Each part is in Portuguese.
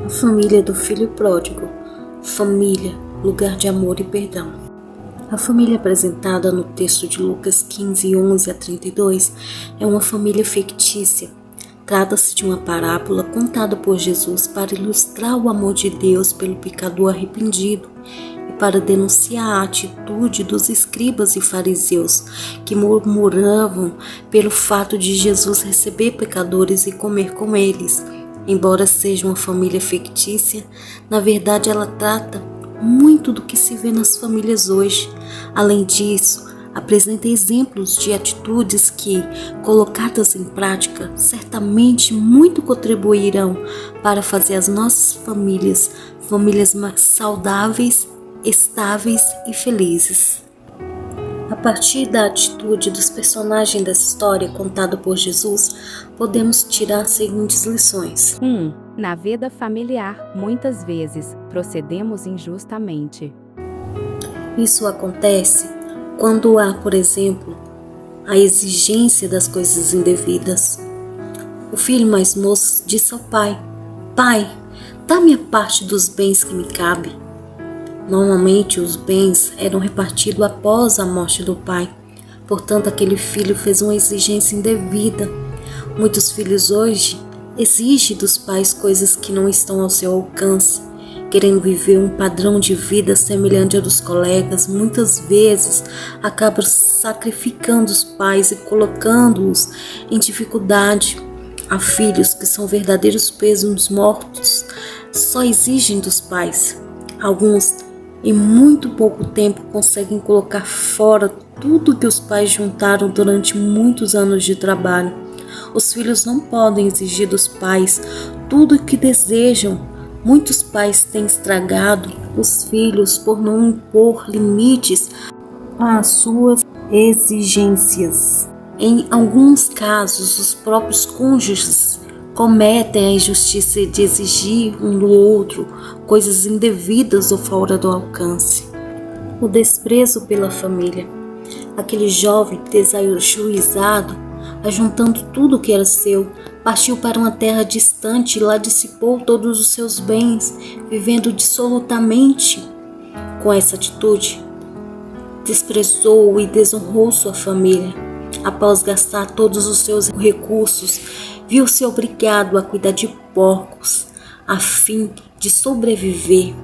A família do filho pródigo. Família, lugar de amor e perdão. A família apresentada no texto de Lucas 15, 11 a 32 é uma família fictícia. Trata-se de uma parábola contada por Jesus para ilustrar o amor de Deus pelo pecador arrependido e para denunciar a atitude dos escribas e fariseus que murmuravam pelo fato de Jesus receber pecadores e comer com eles. Embora seja uma família fictícia, na verdade ela trata muito do que se vê nas famílias hoje. Além disso, apresenta exemplos de atitudes que, colocadas em prática, certamente muito contribuirão para fazer as nossas famílias mais saudáveis, estáveis e felizes. A partir da atitude dos personagens dessa história contada por Jesus, podemos tirar as seguintes lições. 1. Na vida familiar, muitas vezes, procedemos injustamente. Isso acontece quando há, por exemplo, a exigência das coisas indevidas. O filho mais moço disse ao pai: "Pai, dá-me a parte dos bens que me cabe." Normalmente os bens eram repartidos após a morte do pai. Portanto, aquele filho fez uma exigência indevida. Muitos filhos hoje exigem dos pais coisas que não estão ao seu alcance, querendo viver um padrão de vida semelhante ao dos colegas. Muitas vezes acabam sacrificando os pais e colocando-os em dificuldade. Há filhos que são verdadeiros pesos mortos, só exigem dos pais. Alguns, em muito pouco tempo, conseguem colocar fora tudo que os pais juntaram durante muitos anos de trabalho. Os filhos não podem exigir dos pais tudo o que desejam. Muitos pais têm estragado os filhos por não impor limites às suas exigências. Em alguns casos, os próprios cônjuges cometem a injustiça de exigir um do outro coisas indevidas ou fora do alcance. O desprezo pela família. Aquele jovem desajuizado, ajuntando tudo o que era seu, partiu para uma terra distante e lá dissipou todos os seus bens, vivendo dissolutamente. Com essa atitude, desprezou e desonrou sua família. Após gastar todos os seus recursos, viu-se obrigado a cuidar de porcos a fim de sobreviver.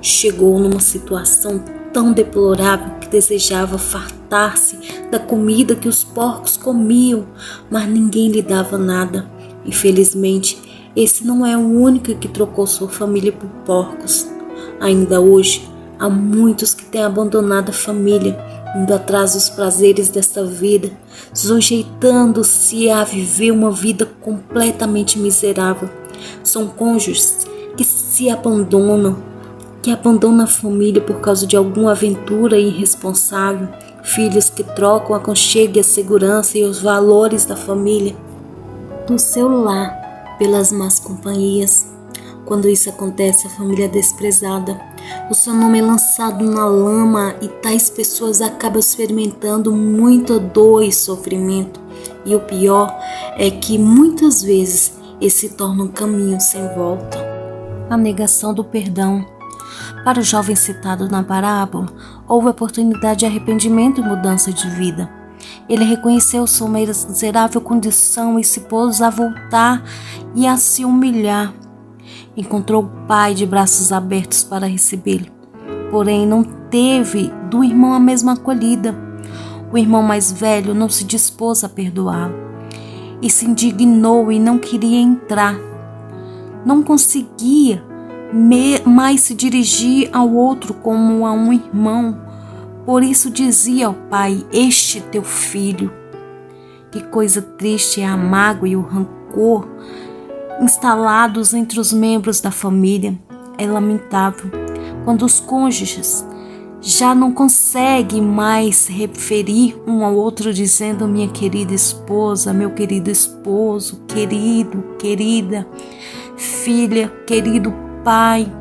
Chegou numa situação tão deplorável que desejava fartar-se da comida que os porcos comiam, mas ninguém lhe dava nada. Infelizmente, esse não é o único que trocou sua família por porcos. Ainda hoje, há muitos que têm abandonado a família, indo atrás dos prazeres desta vida, sujeitando-se a viver uma vida completamente miserável. São cônjuges que abandonam a família por causa de alguma aventura irresponsável, filhos que trocam o aconchego e a segurança e os valores da família, do seu lar, pelas más companhias. Quando isso acontece, a família é desprezada. O seu nome é lançado na lama e tais pessoas acabam experimentando muita dor e sofrimento. E o pior é que muitas vezes esse se torna um caminho sem volta. A negação do perdão. Para o jovem citado na parábola, houve oportunidade de arrependimento e mudança de vida. Ele reconheceu sua miserável condição e se pôs a voltar e a se humilhar. Encontrou o pai de braços abertos para recebê-lo, porém não teve do irmão a mesma acolhida. O irmão mais velho não se dispôs a perdoá-lo e se indignou e não queria entrar. Não conseguia mais se dirigir ao outro como a um irmão. Por isso dizia ao pai: "Este teu filho." Que coisa triste é a mágoa e o rancor instalados entre os membros da família. É lamentável quando os cônjuges já não conseguem mais se referir um ao outro dizendo "minha querida esposa", "meu querido esposo", "querido", "querida", "filha", "querido pai",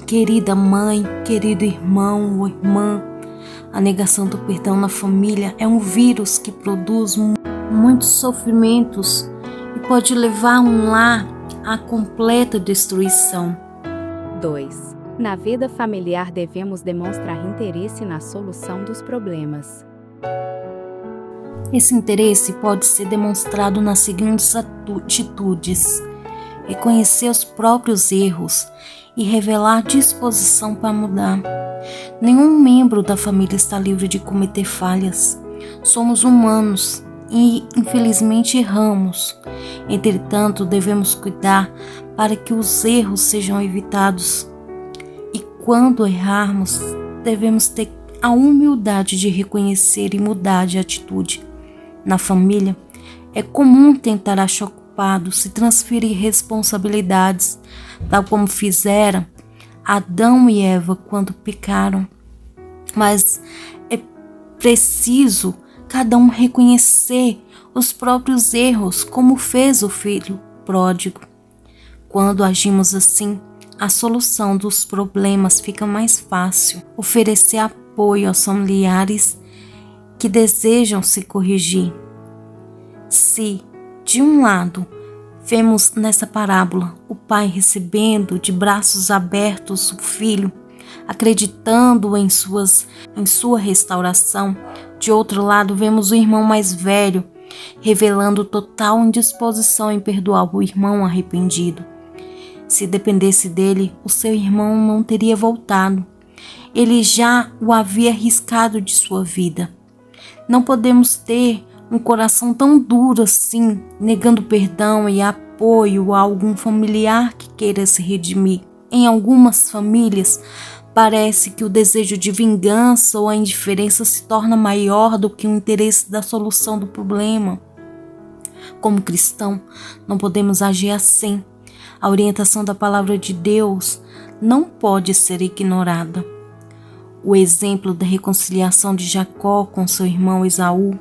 "querida mãe", "querido irmão" ou irmã. A negação do perdão na família é um vírus que produz muitos sofrimentos e pode levar um lar à completa destruição. 2. Na vida familiar devemos demonstrar interesse na solução dos problemas. Esse interesse pode ser demonstrado nas seguintes atitudes: reconhecer os próprios erros e revelar disposição para mudar. Nenhum membro da família está livre de cometer falhas. Somos humanos e, infelizmente, erramos. Entretanto, devemos cuidar para que os erros sejam evitados. E quando errarmos, devemos ter a humildade de reconhecer e mudar de atitude. Na família, é comum tentar achar culpado, se transferir responsabilidades, tal como fizeram Adão e Eva quando pecaram. Mas é preciso cada um reconhecer os próprios erros, como fez o filho pródigo. Quando agimos assim, a solução dos problemas fica mais fácil. Oferecer apoio aos familiares que desejam se corrigir. Se, de um lado, vemos nessa parábola o pai recebendo de braços abertos o filho, acreditando em sua restauração, de outro lado vemos o irmão mais velho revelando total indisposição em perdoar o irmão arrependido. Se dependesse dele, o seu irmão não teria voltado. Ele já o havia arriscado de sua vida. Não podemos ter um coração tão duro assim, negando perdão e apoio a algum familiar que queira se redimir. Em algumas famílias, parece que o desejo de vingança ou a indiferença se torna maior do que o interesse da solução do problema. Como cristão, não podemos agir assim. A orientação da palavra de Deus não pode ser ignorada. O exemplo da reconciliação de Jacó com seu irmão Esaú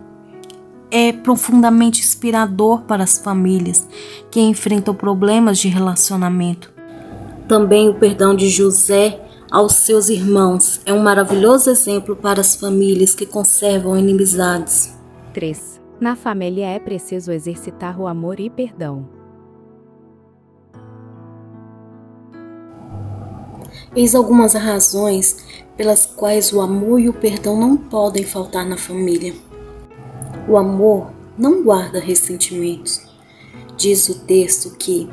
é profundamente inspirador para as famílias que enfrentam problemas de relacionamento. Também o perdão de José aos seus irmãos é um maravilhoso exemplo para as famílias que conservam inimizades. 3. Na família é preciso exercitar o amor e perdão. Eis algumas razões pelas quais o amor e o perdão não podem faltar na família. O amor não guarda ressentimentos. Diz o texto que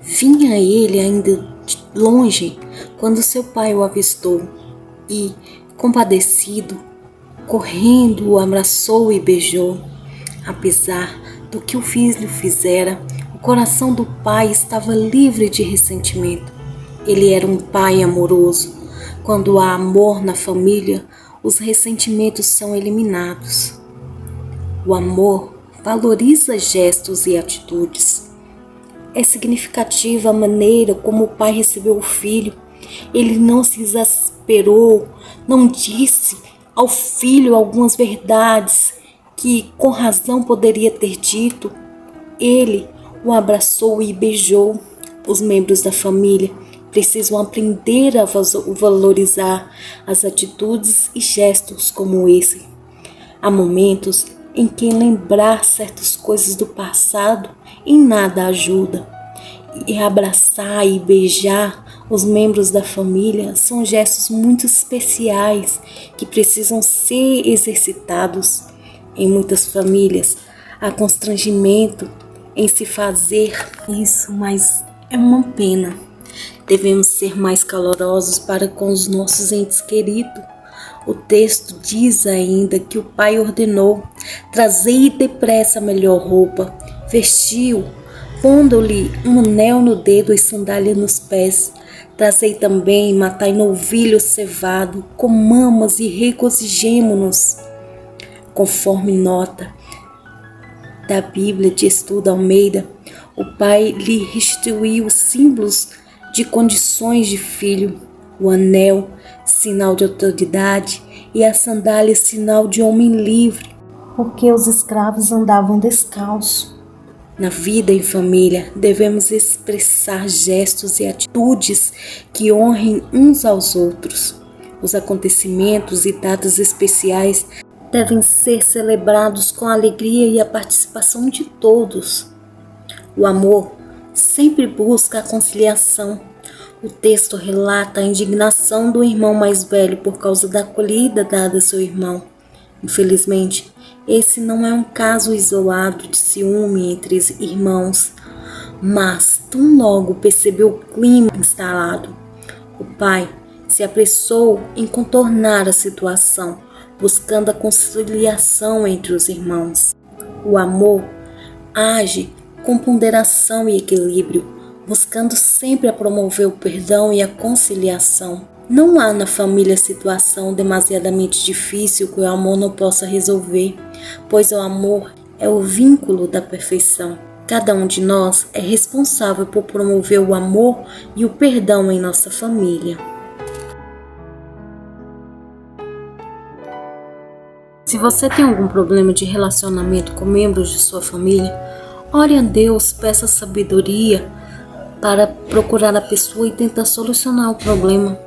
vinha ele ainda de longe quando seu pai o avistou e, compadecido, correndo, o abraçou e beijou. Apesar do que o filho fizera, o coração do pai estava livre de ressentimento. Ele era um pai amoroso. Quando há amor na família, os ressentimentos são eliminados. O amor valoriza gestos e atitudes. É significativa a maneira como o pai recebeu o filho. Ele não se exasperou, não disse ao filho algumas verdades que com razão poderia ter dito. Ele o abraçou e beijou. Os membros da família precisam aprender a valorizar as atitudes e gestos como esse. Há momentos em que lembrar certas coisas do passado em nada ajuda. E abraçar e beijar os membros da família são gestos muito especiais que precisam ser exercitados. Em muitas famílias, há constrangimento em se fazer isso, mas é uma pena. Devemos ser mais calorosos para com os nossos entes queridos. O texto diz ainda que o pai ordenou: trazei depressa a melhor roupa, vestiu, pondo-lhe um anel no dedo e sandália nos pés. Trazei também, matai novilho cevado, comamos e regozijemo-nos. Conforme nota da Bíblia de Estudo Almeida, o pai lhe restituiu os símbolos de condições de filho, o anel, sinal de autoridade, e a sandália, sinal de homem livre, porque os escravos andavam descalços. Na vida em família, devemos expressar gestos e atitudes que honrem uns aos outros. Os acontecimentos e datas especiais devem ser celebrados com a alegria e a participação de todos. O amor sempre busca a conciliação. O texto relata a indignação do irmão mais velho por causa da acolhida dada a seu irmão. Infelizmente, esse não é um caso isolado de ciúme entre irmãos, mas tão logo percebeu o clima instalado, o pai se apressou em contornar a situação, buscando a conciliação entre os irmãos. O amor age com ponderação e equilíbrio, buscando sempre a promover o perdão e a conciliação. Não há na família situação demasiadamente difícil que o amor não possa resolver, pois o amor é o vínculo da perfeição. Cada um de nós é responsável por promover o amor e o perdão em nossa família. Se você tem algum problema de relacionamento com membros de sua família, ore a Deus, peça sabedoria para procurar a pessoa e tentar solucionar o problema.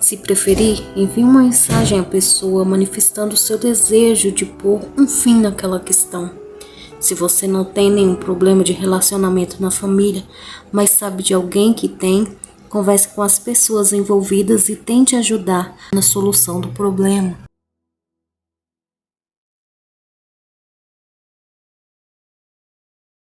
Se preferir, envie uma mensagem à pessoa manifestando o seu desejo de pôr um fim naquela questão. Se você não tem nenhum problema de relacionamento na família, mas sabe de alguém que tem, converse com as pessoas envolvidas e tente ajudar na solução do problema.